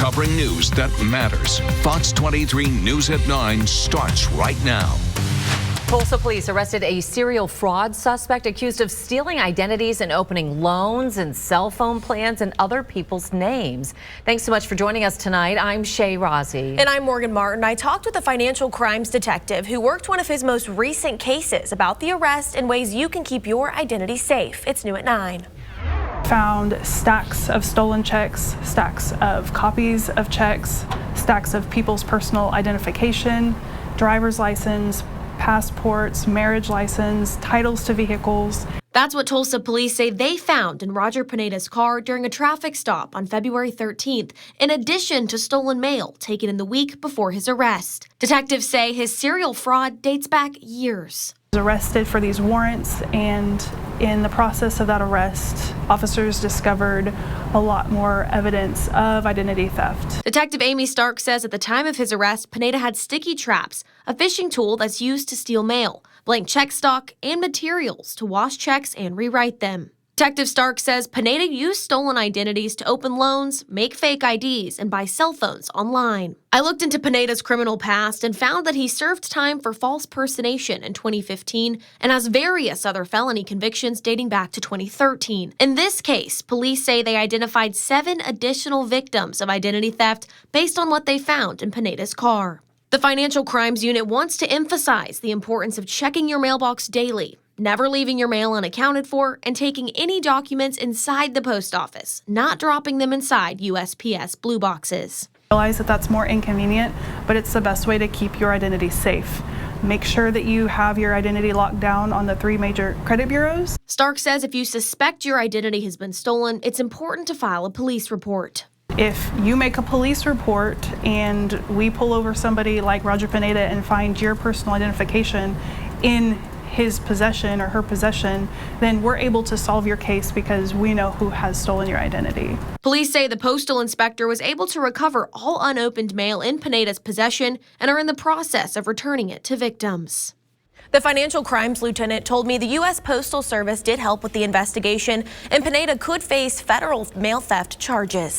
covering news that matters. Fox 23 News at 9 starts right now. Tulsa Police arrested a serial fraud suspect accused of stealing identities and opening loans and cell phone plans in other people's names. Thanks so much for joining us tonight. I'm Shay Rozzi. And I'm Morgan Martin. I talked with a financial crimes detective who worked one of his most recent cases about the arrest and ways you can keep your identity safe. It's new at 9. Found stacks of stolen checks, stacks of copies of checks, stacks of people's personal identification, driver's license, passports, marriage license, titles to vehicles. That's what Tulsa Police say they found in Roger Pineda's car during a traffic stop on February 13th, in addition to stolen mail taken in the week before his arrest. Detectives say his serial fraud dates back years. He was arrested for these warrants, and in the process of that arrest, officers discovered a lot more evidence of identity theft. Detective Amy Stark says at the time of his arrest, Pineda had sticky traps, a phishing tool that's used to steal mail, blank check stock, and materials to wash checks and rewrite them. Detective Stark says Pineda used stolen identities to open loans, make fake IDs, and buy cell phones online. I looked into Pineda's criminal past and found that he served time for false personation in 2015 and has various other felony convictions dating back to 2013. In this case, police say they identified 7 additional victims of identity theft based on what they found in Pineda's car. The Financial Crimes Unit wants to emphasize the importance of checking your mailbox daily, never leaving your mail unaccounted for, and taking any documents inside the post office, not dropping them inside USPS blue boxes. Realize that that's more inconvenient, but it's the best way to keep your identity safe. Make sure that you have your identity locked down on the 3 major credit bureaus. Stark says if you suspect your identity has been stolen, it's important to file a police report. If you make a police report and we pull over somebody like Roger Pineda and find your personal identification in his possession or her possession, then we're able to solve your case because we know who has stolen your identity. Police say the postal inspector was able to recover all unopened mail in Pineda's possession and are in the process of returning it to victims. The financial crimes lieutenant told me the U.S. Postal Service did help with the investigation, and Pineda could face federal mail theft charges.